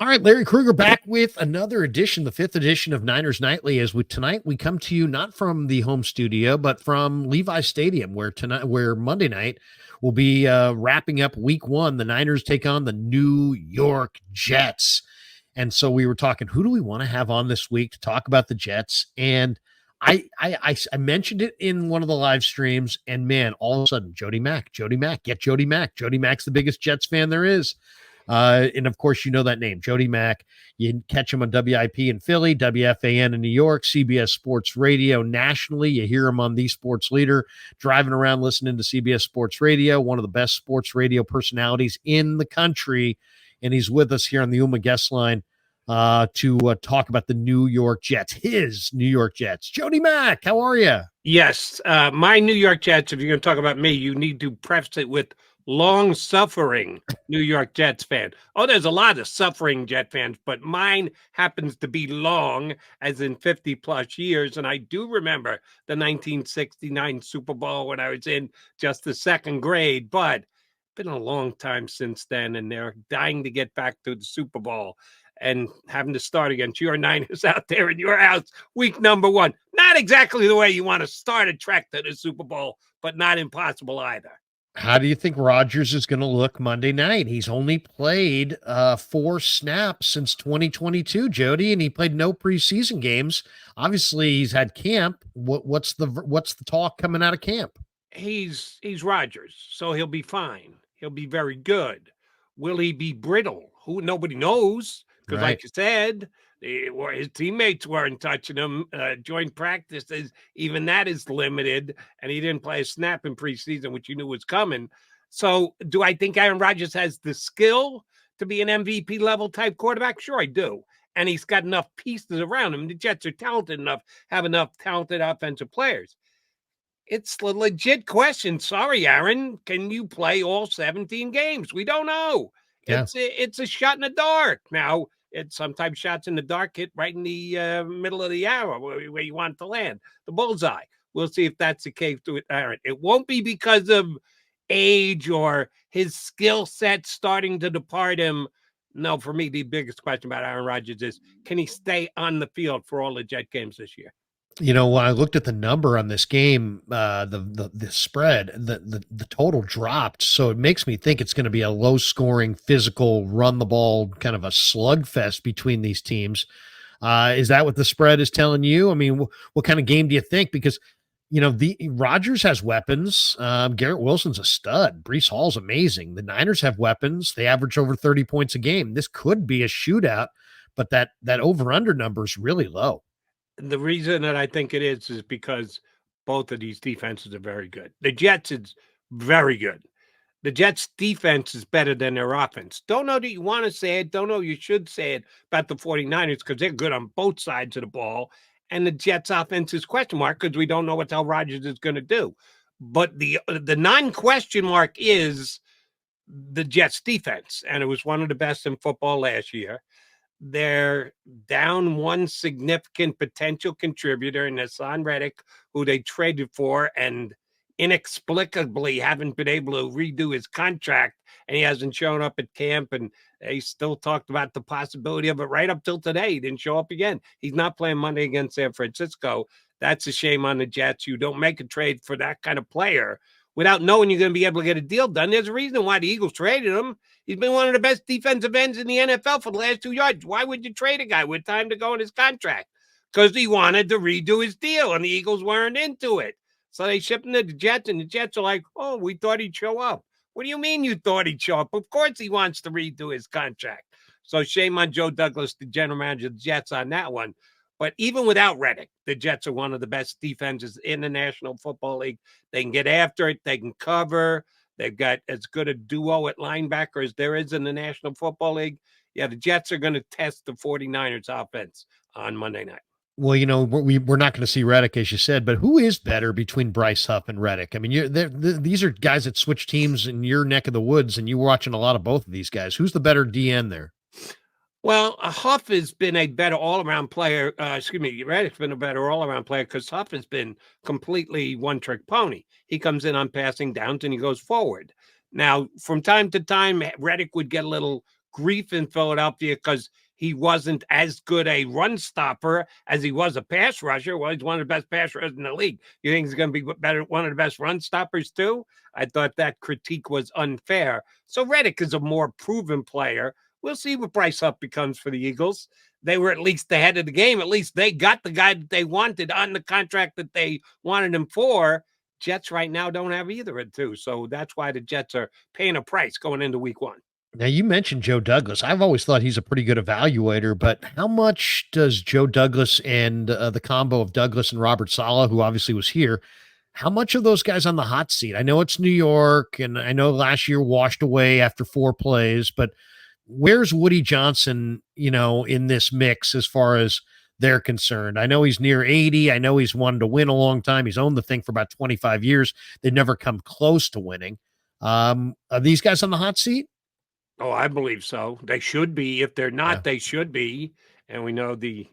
All right, Larry Krueger back with another edition, the fifth edition of Niners Nightly. Tonight we come to you not from the home studio, but from Levi Stadium, where Monday night will be wrapping up Week 1. The Niners take on the New York Jets, and so we were talking, who do we want to have on this week to talk about the Jets? And I mentioned it in one of the live streams, and man, all of a sudden, Jody Mack, get Jody Mack. Jody Mack's the biggest Jets fan there is. And of course, you know that name, Jody Mack. You catch him on WIP in Philly, WFAN in New York, CBS Sports Radio nationally. You hear him on The Sports Leader, driving around listening to CBS Sports Radio, one of the best sports radio personalities in the country. And he's with us here on the UMA guest line to talk about the New York Jets, his New York Jets. Jody Mack, how are you? Yes, my New York Jets, if you're going to talk about me, you need to preface it with long-suffering New York Jets fan. Oh, there's a lot of suffering Jet fans, but mine happens to be long, as in 50-plus years, and I do remember the 1969 Super Bowl when I was in just the second grade, but it's been a long time since then, and they're dying to get back to the Super Bowl and having to start against your Niners out there in your house, week number 1. Not exactly the way you want to start a trek to the Super Bowl, but not impossible either. How do you think Rodgers is going to look Monday night? He's only played 4 snaps since 2022, Jody, and he played no preseason games. Obviously, he's had camp. What's the talk coming out of camp? He's Rodgers, so he'll be fine. He'll be very good. Will he be brittle? Who nobody knows, because Right. like you said, his teammates weren't touching him. Joint practices, even that is limited, and he didn't play a snap in preseason, which you knew was coming. So, do I think Aaron Rodgers has the skill to be an MVP level type quarterback? Sure, I do. And he's got enough pieces around him. The Jets are talented enough, have enough talented offensive players. It's a legit question. Sorry, Aaron. Can you play all 17 games? We don't know. Yeah. It's a shot in the dark. Now, it's sometimes shots in the dark hit right in the middle of the hour where you want to land, the bullseye. We'll see if that's the case with Aaron. It won't be because of age or his skill set starting to depart him. No, for me, the biggest question about Aaron Rodgers is, can he stay on the field for all the Jet games this year? You know, when I looked at the number on this game, the spread, the total dropped. So it makes me think it's going to be a low scoring, physical, run the ball kind of a slugfest between these teams. Is that what the spread is telling you? I mean, what kind of game do you think? Because the Rodgers has weapons. Garrett Wilson's a stud. Breece Hall's amazing. The Niners have weapons. They average over 30 points a game. This could be a shootout, but that over under number is really low. The reason that I think it is because both of these defenses are very good. The Jets is very good. The Jets defense is better than their offense. Don't know that you want to say it. Don't know you should say it about the 49ers because they're good on both sides of the ball. And the Jets offense is question mark because we don't know what the hell Rodgers is going to do. But the non-question mark is the Jets defense. And it was one of the best in football last year. They're down one significant potential contributor in Hassan Reddick, who they traded for and inexplicably haven't been able to redo his contract, and he hasn't shown up at camp, and they still talked about the possibility of it right up till today. He didn't show up again. He's not playing Monday against San Francisco. That's a shame on the Jets. You don't make a trade for that kind of player without knowing you're going to be able to get a deal done. There's a reason why the Eagles traded him. He's been one of the best defensive ends in the NFL for the last 2 years. Why would you trade a guy with time to go in his contract? Because he wanted to redo his deal, and the Eagles weren't into it. So they shipped him to the Jets, and the Jets are like, oh, we thought he'd show up. What do you mean you thought he'd show up? Of course he wants to redo his contract. So shame on Joe Douglas, the general manager of the Jets, on that one. But even without Reddick, the Jets are one of the best defenses in the National Football League. They can get after it. They can cover. They've got as good a duo at linebacker as there is in the National Football League. Yeah, the Jets are going to test the 49ers offense on Monday night. Well, we're not going to see Reddick, as you said, but who is better between Bryce Huff and Reddick? I mean, these are guys that switch teams in your neck of the woods, and you're watching a lot of both of these guys. Who's the better DN there? Well, Huff has been a better all-around player. Reddick's been a better all-around player because Huff has been completely one-trick pony. He comes in on passing downs and he goes forward. Now, from time to time, Reddick would get a little grief in Philadelphia because he wasn't as good a run stopper as he was a pass rusher. Well, he's one of the best pass rushers in the league. You think he's going to be better, one of the best run stoppers too? I thought that critique was unfair. So Reddick is a more proven player. We'll see what Bryce Huff becomes for the Eagles. They were at least ahead of the game. At least they got the guy that they wanted on the contract that they wanted him for. Jets right now don't have either of the two. So that's why the Jets are paying a price going into week 1. Now, you mentioned Joe Douglas. I've always thought he's a pretty good evaluator, but how much does Joe Douglas and the combo of Douglas and Robert Saleh, who obviously was here, how much of those guys on the hot seat? I know it's New York, and I know last year washed away after 4 plays, but where's Woody Johnson, in this mix as far as they're concerned? I know he's near 80. I know he's wanted to win a long time. He's owned the thing for about 25 years. They've never come close to winning. Are these guys on the hot seat? Oh, I believe so. They should be. If they're not, Yeah. they should be. And we know the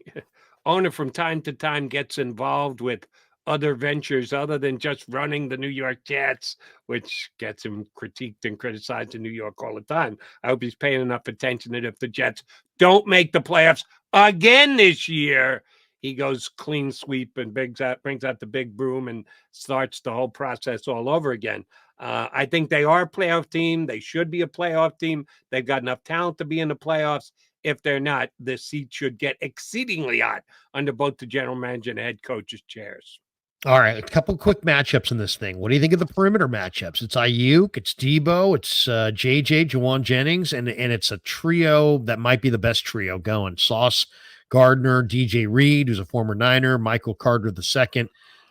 owner from time to time gets involved with other ventures other than just running the New York Jets, which gets him critiqued and criticized in New York all the time. I hope he's paying enough attention that if the Jets don't make the playoffs again this year, he goes clean sweep and brings out the big broom and starts the whole process all over again. I think they are a playoff team. They should be a playoff team. They've got enough talent to be in the playoffs. If they're not, the seat should get exceedingly hot under both the general manager and head coach's chairs. All right, a couple quick matchups in this thing. What do you think of the perimeter matchups? It's Ayuk, it's Debo, it's JJ, Jawan Jennings, and it's a trio that might be the best trio going. Sauce Gardner, DJ Reed, who's a former Niner, Michael Carter II.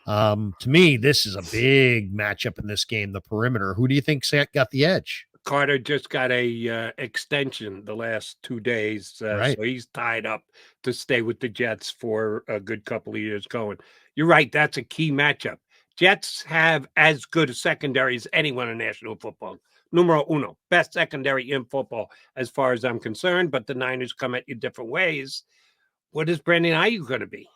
To me, this is a big matchup in this game, the perimeter. Who do you think got the edge? Carter just got a extension the last 2 days, Right. so he's tied up to stay with the Jets for a good couple of years going. You're right, that's a key matchup. Jets have as good a secondary as anyone in National Football. Numero uno, best secondary in football as far as I'm concerned, but the Niners come at you different ways. What is Brandon Ayuk going to be?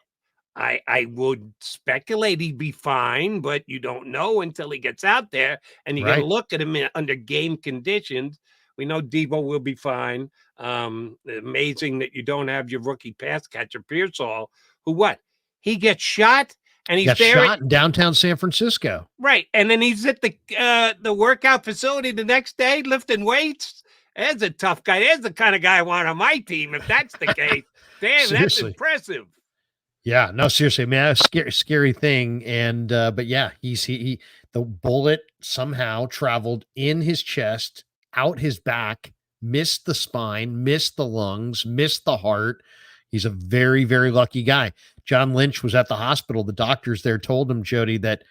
I would speculate he'd be fine, but you don't know until he gets out there, and you got to Right. look at him under game conditions. We know Debo will be fine. Amazing that you don't have your rookie pass catcher Pearsall, who what? He gets shot and he's Got there shot in downtown San Francisco. right, and then he's at the workout facility the next day lifting weights. There's a tough guy. There's the kind of guy I want on my team. If that's the case, damn, that's Seriously. impressive. Yeah, no, seriously, man, a scary thing. And but yeah, he the bullet somehow traveled in his chest, out his back, missed the spine, missed the lungs, missed the heart. He's a very, very lucky guy. John Lynch was at the hospital. The doctors there told him, Jody, that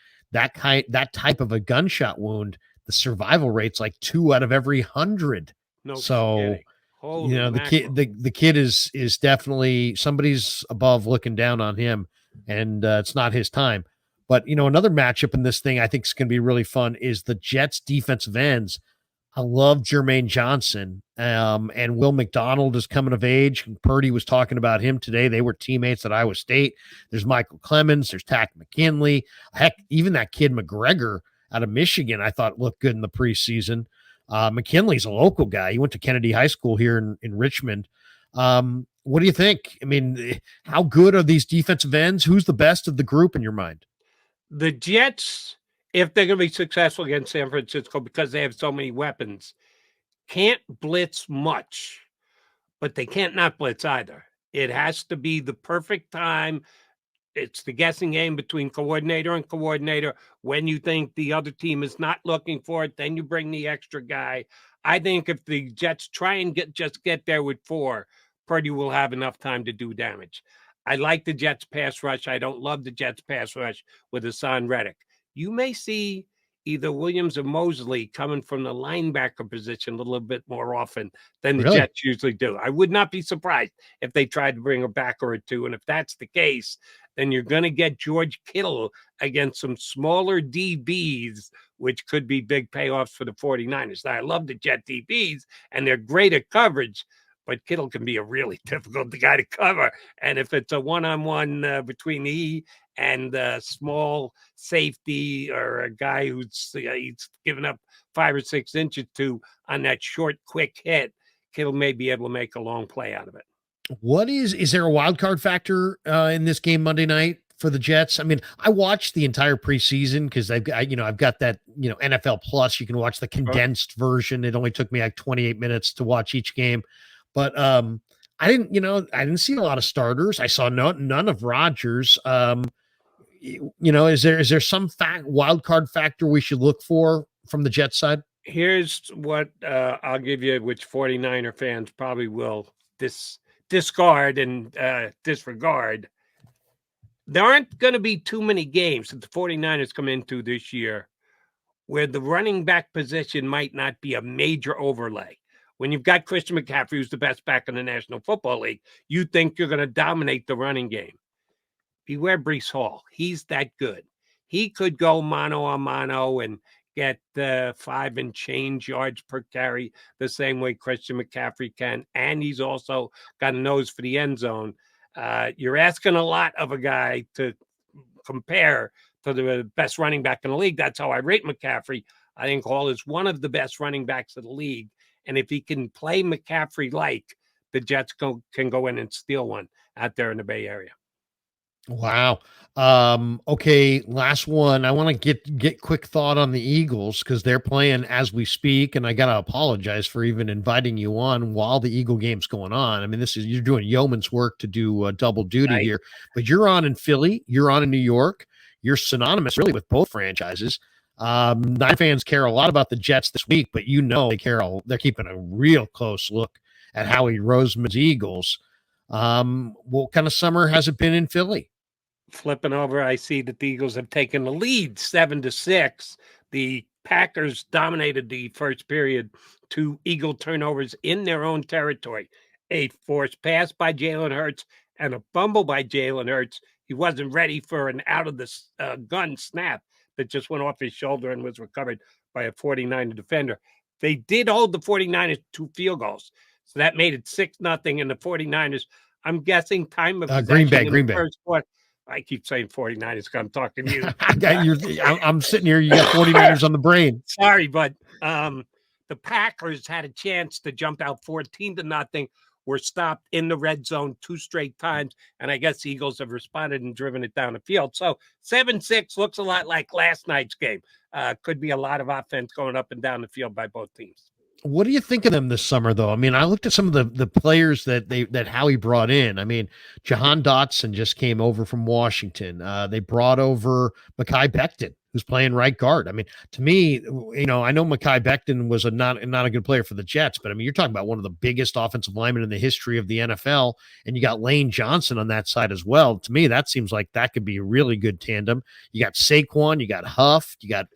type of a gunshot wound, the survival rate's like 2 out of every 100. No So kidding. Holy the mackerel. kid is definitely somebody's above looking down on him, and it's not his time. But another matchup in this thing I think is going to be really fun is the Jets defensive ends. I love Jermaine Johnson, and Will McDonald is coming of age. And Purdy was talking about him today. They were teammates at Iowa State. There's Michael Clemens. There's Tack McKinley. Heck, even that kid McGregor out of Michigan, I thought looked good in the preseason. McKinley's a local guy. He went to Kennedy High School here in Richmond. What do you think? I mean, how good are these defensive ends? Who's the best of the group in your mind? The Jets, if they're going to be successful against San Francisco because they have so many weapons, can't blitz much, but they can't not blitz either. It has to be the perfect time. It's the guessing game between coordinator and coordinator. When you think the other team is not looking for it, then you bring the extra guy. I think if the Jets try and get there with 4, Purdy will have enough time to do damage. I like the Jets pass rush. I don't love the Jets pass rush with Hassan Reddick. You may see either Williams or Mosley coming from the linebacker position a little bit more often than the Really? Jets usually do. I would not be surprised if they tried to bring a backer or two. And if that's the case, then you're going to get George Kittle against some smaller DBs, which could be big payoffs for the 49ers. Now, I love the Jet DBs, and they're great at coverage, but Kittle can be a really difficult guy to cover. And if it's a one-on-one between he and a small safety or a guy who's he's given up 5 or 6 inches to on that short, quick hit, Kittle may be able to make a long play out of it. What is there a wild card factor in this game Monday night for the Jets? I mean, I watched the entire preseason because I've got that, NFL Plus. You can watch the condensed version. It only took me like 28 minutes to watch each game. But I didn't see a lot of starters. I saw none of Rodgers. Is there some wild card factor we should look for from the Jets side? Here's what I'll give you, which 49er fans probably will discard and disregard. There aren't going to be too many games that the 49ers come into this year where the running back position might not be a major overlay. When you've got Christian McCaffrey, who's the best back in the National Football League, you think you're going to dominate the running game. Beware Breece Hall. He's that good. He could go mano a mano and get 5 and change yards per carry the same way Christian McCaffrey can. And he's also got a nose for the end zone. You're asking a lot of a guy to compare to the best running back in the league. That's how I rate McCaffrey. I think Hall is one of the best running backs of the league. And if he can play McCaffrey-like, the Jets can go in and steal one out there in the Bay Area. Wow. Okay, last one. I want to get quick thought on the Eagles because they're playing as we speak, and I gotta apologize for even inviting you on while the Eagle game's going on. I mean, you're doing yeoman's work to do double duty here, but you're on in Philly, you're on in New York, you're synonymous really with both franchises. Nine fans care a lot about the Jets this week, but they're keeping a real close look at Howie Roseman's Eagles. What kind of summer has it been in Philly? Flipping over, I see that the Eagles have taken the lead 7-6. The Packers dominated the first period. 2 Eagle turnovers in their own territory. A forced pass by Jalen Hurts and a fumble by Jalen Hurts. He wasn't ready for an out of the gun snap that just went off his shoulder and was recovered by a 49er defender. They did hold the 49ers 2 field goals. So that made it 6-0, and the 49ers, I'm guessing time of Green Bay. First quarter. I keep saying 49ers because I'm talking to you. I'm sitting here. You got 49ers on the brain. Sorry, but the Packers had a chance to jump out 14-0. Were stopped in the red zone 2 straight times, and I guess the Eagles have responded and driven it down the field. So 7-6 looks a lot like last night's game. Could be a lot of offense going up and down the field by both teams. What do you think of them this summer, though? I mean, I looked at some of the players that Howie brought in. I mean, Jahan Dotson just came over from Washington. They brought over Mekhi Becton, who's playing right guard. I mean, to me, I know Mekhi Becton was not a good player for the Jets, but I mean, you're talking about one of the biggest offensive linemen in the history of the NFL, and you got Lane Johnson on that side as well. To me, that seems like that could be a really good tandem. You got Saquon, you got Huff, you got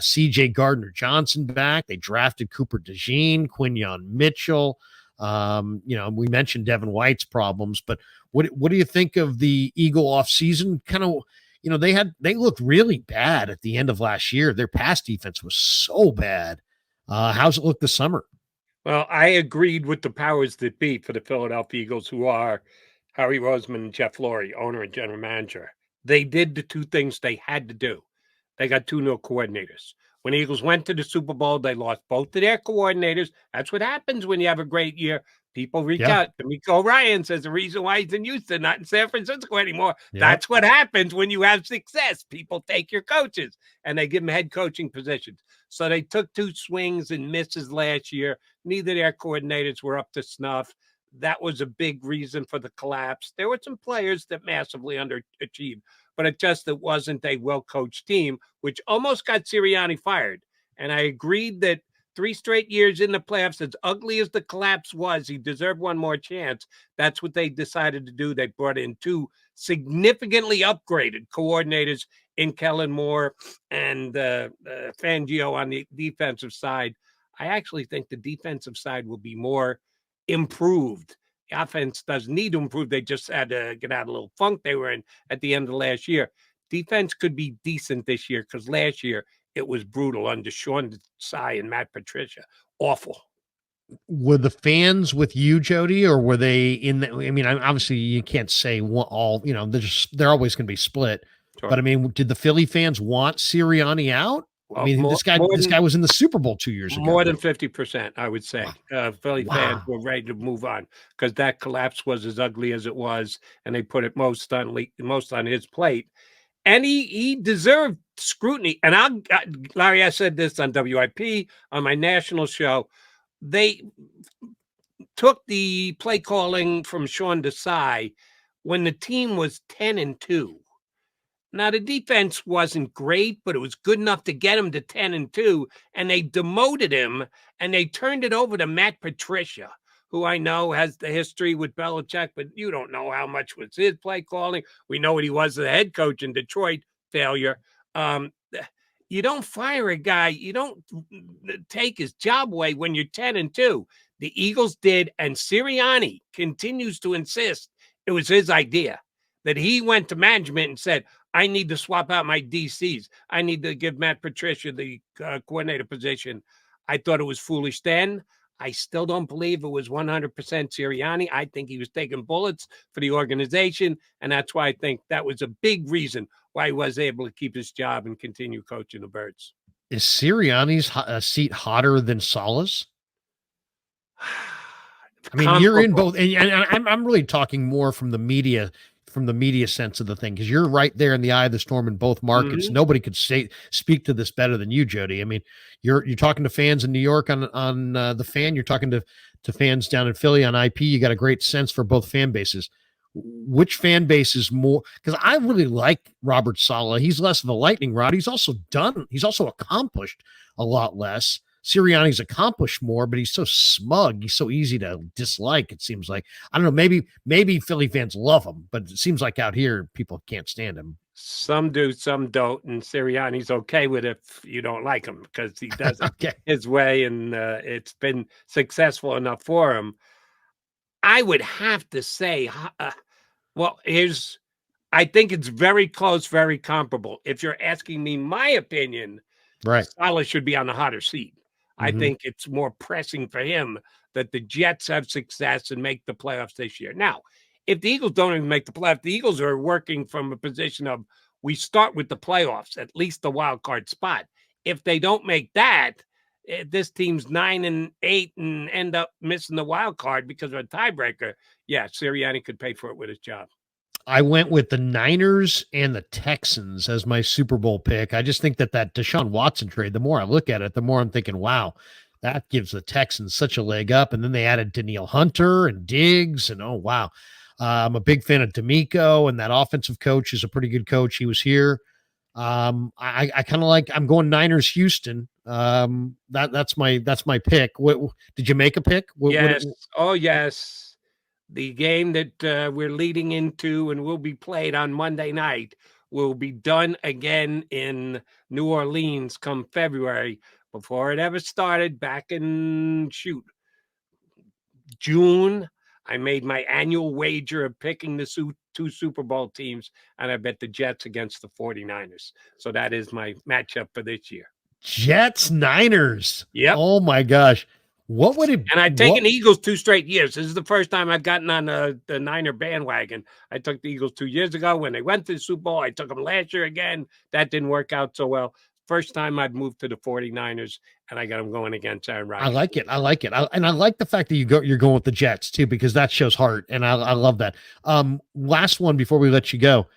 C.J. Gardner-Johnson back. They drafted Cooper DeJean, Quinyon Mitchell. We mentioned Devin White's problems, but what do you think of the Eagle offseason? Kind of, they looked really bad at the end of last year. Their pass defense was so bad. How's it look this summer? Well, I agreed with the powers that be for the Philadelphia Eagles, who are Howie Roseman and Jeff Lurie, owner and general manager. They did the 2 things they had to do. They got 2 new coordinators. When the Eagles went to the Super Bowl, they lost both of their coordinators. That's what happens when you have a great year. People reach out. D'Amico Ryan says the reason why he's in Houston, not in San Francisco anymore. Yep. That's what happens when you have success. People take your coaches and they give them head coaching positions. So they took 2 swings and misses last year. Neither of their coordinators were up to snuff. That was a big reason for the collapse. There were some players that massively underachieved, but it wasn't a well-coached team, which almost got Sirianni fired. And I agreed that 3 straight years in the playoffs, as ugly as the collapse was, he deserved one more chance. That's what they decided to do. They brought in 2 significantly upgraded coordinators in Kellen Moore and Fangio on the defensive side. I actually think the defensive side will be more improved. The offense does need to improve. They just had to get out of a little funk they were in at the end of last year. Defense could be decent this year because last year it was brutal under Sean Desai and Matt Patricia. Awful. Were the fans with you, Jody, or were they in the, I mean, obviously you can't say all, they're always going to be split. Sure. But I mean, did the Philly fans want Sirianni out? I mean, More, this guy was in the Super Bowl 2 years ago. more than 50%, I would say. Wow. Philly fans Wow. were ready to move on because that collapse was as ugly as it was, and they put it most on his plate. And he deserved scrutiny. And Larry, I said this on WIP on my national show. They took the play calling from Sean Desai when the team was 10-2. Now the defense wasn't great, but it was good enough to get him to 10-2, and they demoted him and they turned it over to Matt Patricia, who I know has the history with Belichick, but you don't know how much was his play calling. We know what he was as a head coach in Detroit, failure. You don't fire a guy, you don't take his job away when you're 10-2. The Eagles did, and Sirianni continues to insist it was his idea, that he went to management and said, I need to swap out my DCs. I need to give Matt Patricia the coordinator position. I thought it was foolish then. I still don't believe it was 100% Sirianni. I think he was taking bullets for the organization, and that's why I think that was a big reason why he was able to keep his job and continue coaching the Birds. Is Sirianni's seat hotter than Saleh's? I mean, you're in both, and I'm really talking more from the media sense of the thing, because you're right there in the eye of the storm in both markets. Nobody could speak to this better than you, Jody. I mean, you're talking to fans in New York on the Fan. You're talking to fans down in Philly on IP. You got a great sense for both fan bases. Which fan base is more? Because I really like Robert Saleh. He's less of a lightning rod. He's also accomplished a lot less. Sirianni's accomplished more, but he's so smug. He's so easy to dislike, it seems like. I don't know, maybe Philly fans love him, but it seems like out here people can't stand him. Some do, some don't, and Sirianni's okay with it if you don't like him because he does it his way, and it's been successful enough for him. I would have to say, I think it's very close, very comparable. If you're asking me my opinion, right, Saleh should be on the hotter seat. I think it's more pressing for him that the Jets have success and make the playoffs this year. Now, if the Eagles don't even make the playoffs, the Eagles are working from a position of we start with the playoffs, at least the wild card spot. If they don't make that, this team's 9-8 and end up missing the wild card because of a tiebreaker. Yeah, Sirianni could pay for it with his job. I went with the Niners and the Texans as my Super Bowl pick. I just think that Deshaun Watson trade, the more I look at it, the more I'm thinking, wow, that gives the Texans such a leg up. And then they added Danielle Hunter and Diggs, and oh, wow. I'm a big fan of D'Amico, and that offensive coach is a pretty good coach. He was here. I kind of like, I'm going Niners Houston. That's my pick. What did you make a pick? Yes. Oh, yes. The game that we're leading into and will be played on Monday night will be done again in New Orleans come February. Before it ever started back in June, I made my annual wager of picking the two Super Bowl teams, and I bet the Jets against the 49ers. So that is my matchup for this year. Jets Niners. Yep. Oh my gosh. What would it? And I've taken Eagles 2 straight years. This is the first time I've gotten on the Niner bandwagon. I took the Eagles 2 years ago when they went to the Super Bowl. I took them last year again. That didn't work out so well. First time I've moved to the 49ers, and I got them going against Aaron Rodgers. I like it. And I like the fact that you're going with the Jets too, because that shows heart, and I love that. Last one before we let you go.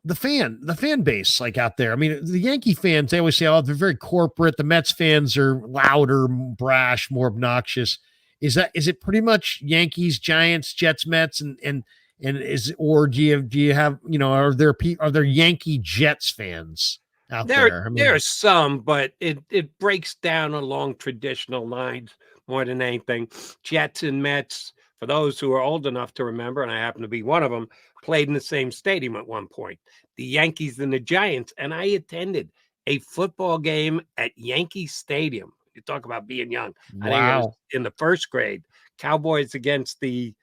The fan base, like out there. I mean, the Yankee fans, they always say, oh, they're very corporate. The Mets fans are louder, brash, more obnoxious. Is it pretty much Yankees, Giants, Jets, Mets, and or do you have, are there Yankee Jets fans out there? I mean, there are some, but it breaks down along traditional lines more than anything. Jets and Mets, for those who are old enough to remember, and I happen to be one of them, played in the same stadium at one point. The Yankees and the Giants, and I attended a football game at Yankee Stadium. You talk about being young. wow. I think I was in the first grade. Cowboys against the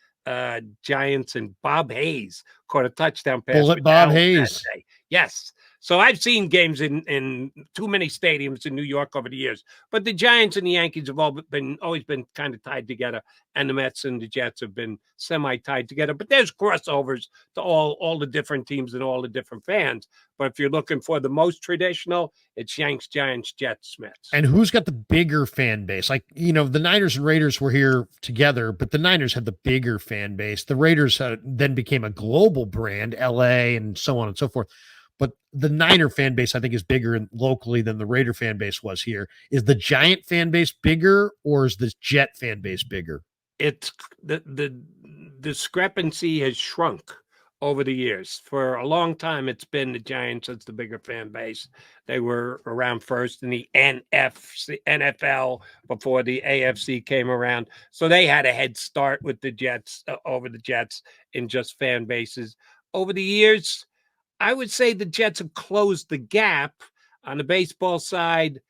Giants, and Bob Hayes caught a touchdown pass. Bullet Bob Hayes. Yes. So I've seen games in too many stadiums in New York over the years, but the Giants and the Yankees have always been kind of tied together, and the Mets and the Jets have been semi tied together. But there's crossovers to all the different teams and all the different fans. But if you're looking for the most traditional, it's Yanks, Giants, Jets, Mets. And who's got the bigger fan base? Like, the Niners and Raiders were here together, but the Niners had the bigger fan base. The Raiders then became a global brand, LA and so on and so forth. But the Niner fan base, I think, is bigger locally than the Raider fan base was here. Is the Giant fan base bigger, or is the Jet fan base bigger? It's the discrepancy has shrunk over the years. For a long time, it's been the Giants as the bigger fan base. They were around first in the NFL before the AFC came around. So they had a head start with the Jets over the Jets in just fan bases. Over the years, I would say the Jets have closed the gap. On the baseball side,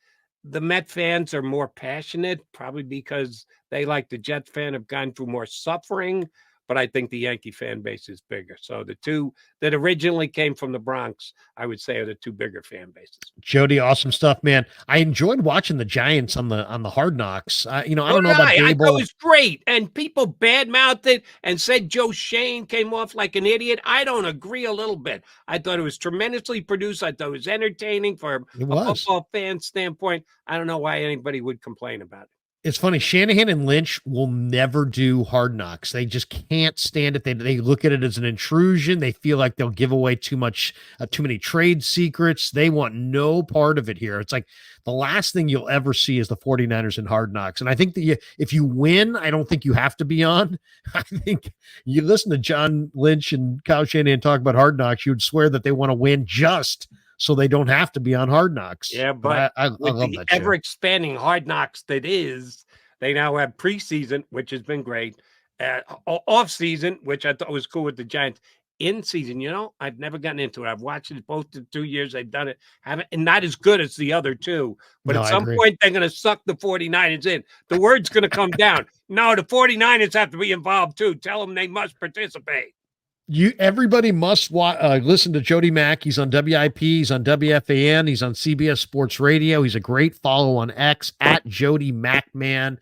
the Met fans are more passionate, probably because they, like the Jet fan, have gone through more suffering. But I think the Yankee fan base is bigger. So the two that originally came from the Bronx, I would say, are the two bigger fan bases. Jody, awesome stuff, man. I enjoyed watching the Giants on the Hard Knocks. I don't know about I thought Dable. it was great, and people badmouthed it and said Joe Shane came off like an idiot. I don't agree a little bit. I thought it was tremendously produced. I thought it was entertaining for a football fan standpoint. I don't know why anybody would complain about it. It's funny. Shanahan and Lynch will never do Hard Knocks. They just can't stand it. They look at it as an intrusion. They feel like they'll give away too many trade secrets. They want no part of it here. It's like the last thing you'll ever see is the 49ers in Hard Knocks. And I think that if you win, I don't think you have to be on. I think you listen to John Lynch and Kyle Shanahan talk about Hard Knocks, you would swear that they want to win just so they don't have to be on Hard Knocks. Yeah, but I love that ever expanding Hard Knocks that is, they now have preseason, which has been great, off season, which I thought was cool with the Giants. In season, I've never gotten into it. I've watched it both the 2 years they've done it, haven't, and not as good as the other two. But at some point, they're going to suck the 49ers in. The word's going to come down. No, the 49ers have to be involved too. Tell them they must participate. Everybody must listen to Jody Mack. He's on WIP. He's on WFAN. He's on CBS Sports Radio. He's a great follow on X at Jody Mackman.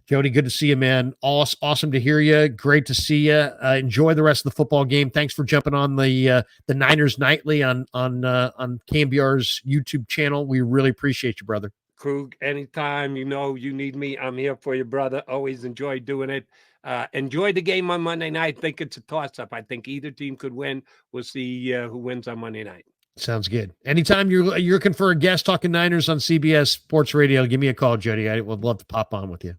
Jody, good to see you, man. Awesome to hear you. Great to see you. Enjoy the rest of the football game. Thanks for jumping on the Niners Nightly on KMBR's YouTube channel. We really appreciate you, brother. Krug, anytime you need me, I'm here for you, brother. Always enjoy doing it. Enjoy the game on Monday night. I think it's a toss-up. I think either team could win. We'll see who wins on Monday night. Sounds good. Anytime you're looking for a guest talking Niners on CBS Sports Radio, give me a call, Jody. I would love to pop on with you.